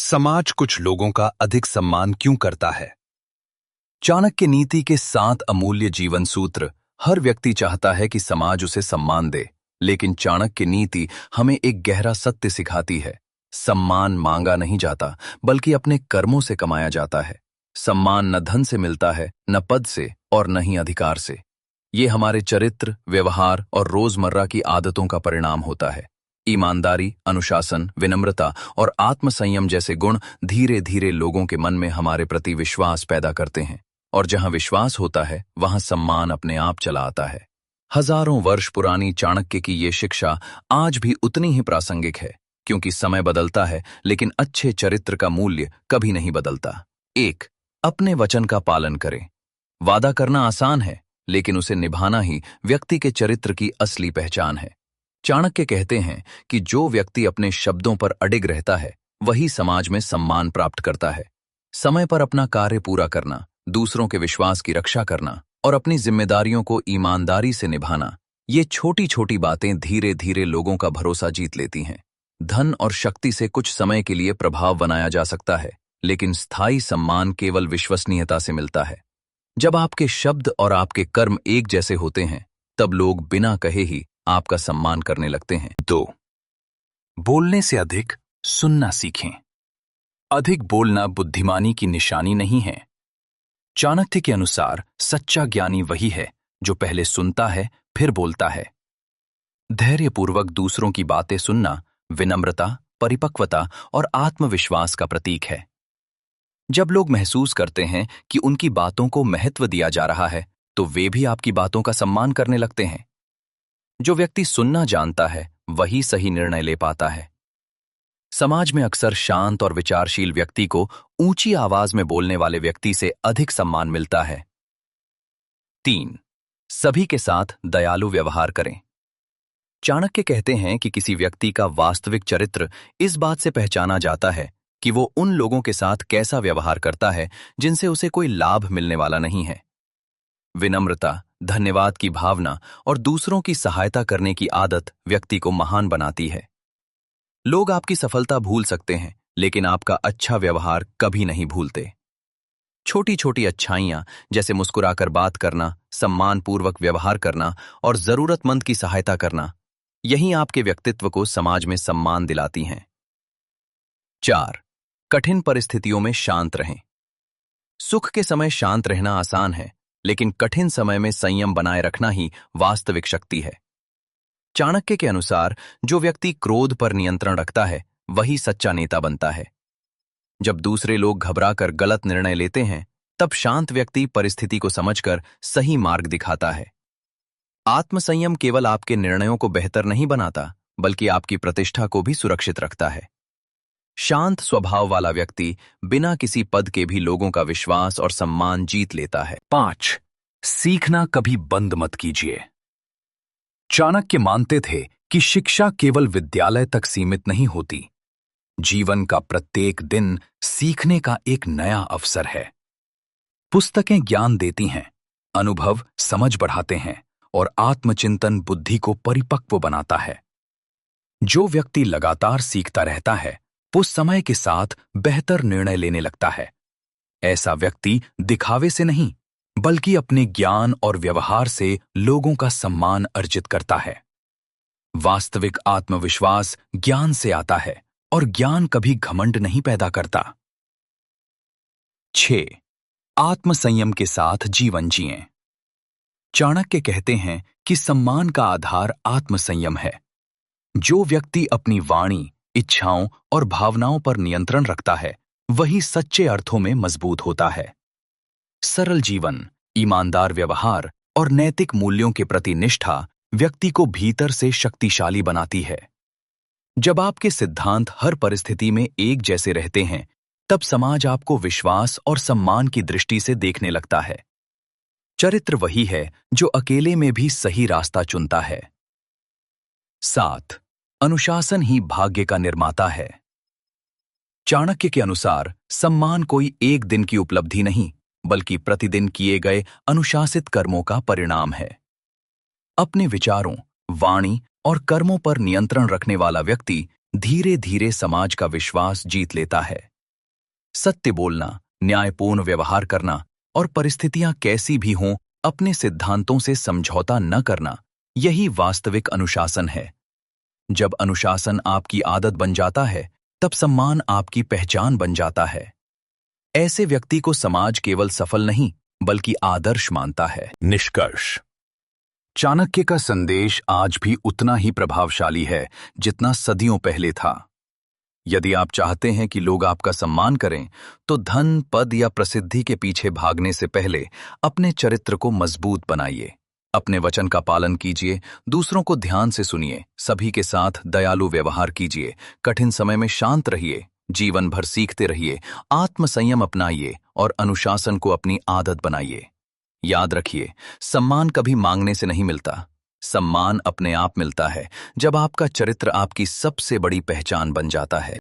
समाज कुछ लोगों का अधिक सम्मान क्यों करता है? चाणक्य नीति के 7 अमूल्य जीवन सूत्र। हर व्यक्ति चाहता है कि समाज उसे सम्मान दे, लेकिन चाणक्य नीति हमें एक गहरा सत्य सिखाती है। सम्मान मांगा नहीं जाता, बल्कि अपने कर्मों से कमाया जाता है। सम्मान न धन से मिलता है, न पद से, और न ही अधिकार से। ये हमारे चरित्र, व्यवहार और रोजमर्रा की आदतों का परिणाम होता है। ईमानदारी, अनुशासन, विनम्रता और आत्मसंयम जैसे गुण धीरे धीरे लोगों के मन में हमारे प्रति विश्वास पैदा करते हैं, और जहां विश्वास होता है वहां सम्मान अपने आप चला आता है। हजारों वर्ष पुरानी चाणक्य की ये शिक्षा आज भी उतनी ही प्रासंगिक है, क्योंकि समय बदलता है लेकिन अच्छे चरित्र का मूल्य कभी नहीं बदलता। 1. अपने वचन का पालन करें। वादा करना आसान है, लेकिन उसे निभाना ही व्यक्ति के चरित्र की असली पहचान है। चाणक्य कहते हैं कि जो व्यक्ति अपने शब्दों पर अडिग रहता है, वही समाज में सम्मान प्राप्त करता है। समय पर अपना कार्य पूरा करना, दूसरों के विश्वास की रक्षा करना और अपनी जिम्मेदारियों को ईमानदारी से निभाना, ये छोटी छोटी बातें धीरे धीरे लोगों का भरोसा जीत लेती हैं। धन और शक्ति से कुछ समय के लिए प्रभाव बनाया जा सकता है, लेकिन स्थायी सम्मान केवल विश्वसनीयता से मिलता है। जब आपके शब्द और आपके कर्म एक जैसे होते हैं, तब लोग बिना कहे ही आपका सम्मान करने लगते हैं। 2. बोलने से अधिक सुनना सीखें। अधिक बोलना बुद्धिमानी की निशानी नहीं है। चाणक्य के अनुसार सच्चा ज्ञानी वही है जो पहले सुनता है फिर बोलता है। धैर्यपूर्वक दूसरों की बातें सुनना विनम्रता, परिपक्वता और आत्मविश्वास का प्रतीक है। जब लोग महसूस करते हैं कि उनकी बातों को महत्व दिया जा रहा है, तो वे भी आपकी बातों का सम्मान करने लगते हैं। जो व्यक्ति सुनना जानता है, वही सही निर्णय ले पाता है। समाज में अक्सर शांत और विचारशील व्यक्ति को ऊंची आवाज में बोलने वाले व्यक्ति से अधिक सम्मान मिलता है। 3. सभी के साथ दयालु व्यवहार करें। चाणक्य कहते हैं कि किसी व्यक्ति का वास्तविक चरित्र इस बात से पहचाना जाता है कि वो उन लोगों के साथ कैसा व्यवहार करता है जिनसे उसे कोई लाभ मिलने वाला नहीं है। विनम्रता, धन्यवाद की भावना और दूसरों की सहायता करने की आदत व्यक्ति को महान बनाती है। लोग आपकी सफलता भूल सकते हैं, लेकिन आपका अच्छा व्यवहार कभी नहीं भूलते। छोटी छोटी अच्छाइयां जैसे मुस्कुराकर बात करना, सम्मानपूर्वक व्यवहार करना और जरूरतमंद की सहायता करना, यही आपके व्यक्तित्व को समाज में सम्मान दिलाती हैं। 4. कठिन परिस्थितियों में शांत रहें। सुख के समय शांत रहना आसान है, लेकिन कठिन समय में संयम बनाए रखना ही वास्तविक शक्ति है। चाणक्य के अनुसार जो व्यक्ति क्रोध पर नियंत्रण रखता है, वही सच्चा नेता बनता है। जब दूसरे लोग घबराकर गलत निर्णय लेते हैं, तब शांत व्यक्ति परिस्थिति को समझकर सही मार्ग दिखाता है। आत्मसंयम केवल आपके निर्णयों को बेहतर नहीं बनाता, बल्कि आपकी प्रतिष्ठा को भी सुरक्षित रखता है। शांत स्वभाव वाला व्यक्ति बिना किसी पद के भी लोगों का विश्वास और सम्मान जीत लेता है। 5. सीखना कभी बंद मत कीजिए। चाणक्य मानते थे कि शिक्षा केवल विद्यालय तक सीमित नहीं होती। जीवन का प्रत्येक दिन सीखने का एक नया अवसर है। पुस्तकें ज्ञान देती हैं, अनुभव समझ बढ़ाते हैं और आत्मचिंतन बुद्धि को परिपक्व बनाता है। जो व्यक्ति लगातार सीखता रहता है, वो समय के साथ बेहतर निर्णय लेने लगता है। ऐसा व्यक्ति दिखावे से नहीं, बल्कि अपने ज्ञान और व्यवहार से लोगों का सम्मान अर्जित करता है। वास्तविक आत्मविश्वास ज्ञान से आता है, और ज्ञान कभी घमंड नहीं पैदा करता। 6. आत्मसंयम के साथ जीवन जिएं। चाणक्य कहते हैं कि सम्मान का आधार आत्मसंयम है। जो व्यक्ति अपनी वाणी, इच्छाओं और भावनाओं पर नियंत्रण रखता है, वही सच्चे अर्थों में मजबूत होता है। सरल जीवन, ईमानदार व्यवहार और नैतिक मूल्यों के प्रति निष्ठा व्यक्ति को भीतर से शक्तिशाली बनाती है। जब आपके सिद्धांत हर परिस्थिति में एक जैसे रहते हैं, तब समाज आपको विश्वास और सम्मान की दृष्टि से देखने लगता है। चरित्र वही है जो अकेले में भी सही रास्ता चुनता है। 7. अनुशासन ही भाग्य का निर्माता है। चाणक्य के अनुसार सम्मान कोई एक दिन की उपलब्धि नहीं, बल्कि प्रतिदिन किए गए अनुशासित कर्मों का परिणाम है। अपने विचारों, वाणी और कर्मों पर नियंत्रण रखने वाला व्यक्ति धीरे धीरे समाज का विश्वास जीत लेता है। सत्य बोलना, न्यायपूर्ण व्यवहार करना और परिस्थितियां कैसी भी हों, अपने सिद्धांतों से समझौता न करना, यही वास्तविक अनुशासन है। जब अनुशासन आपकी आदत बन जाता है, तब सम्मान आपकी पहचान बन जाता है। ऐसे व्यक्ति को समाज केवल सफल नहीं, बल्कि आदर्श मानता है। निष्कर्ष: चाणक्य का संदेश आज भी उतना ही प्रभावशाली है जितना सदियों पहले था। यदि आप चाहते हैं कि लोग आपका सम्मान करें, तो धन, पद या प्रसिद्धि के पीछे भागने से पहले अपने चरित्र को मजबूत बनाइए। अपने वचन का पालन कीजिए, दूसरों को ध्यान से सुनिए, सभी के साथ दयालु व्यवहार कीजिए, कठिन समय में शांत रहिए, जीवन भर सीखते रहिए, आत्मसंयम अपनाइए और अनुशासन को अपनी आदत बनाइए। याद रखिए, सम्मान कभी मांगने से नहीं मिलता। सम्मान अपने आप मिलता है जब आपका चरित्र आपकी सबसे बड़ी पहचान बन जाता है।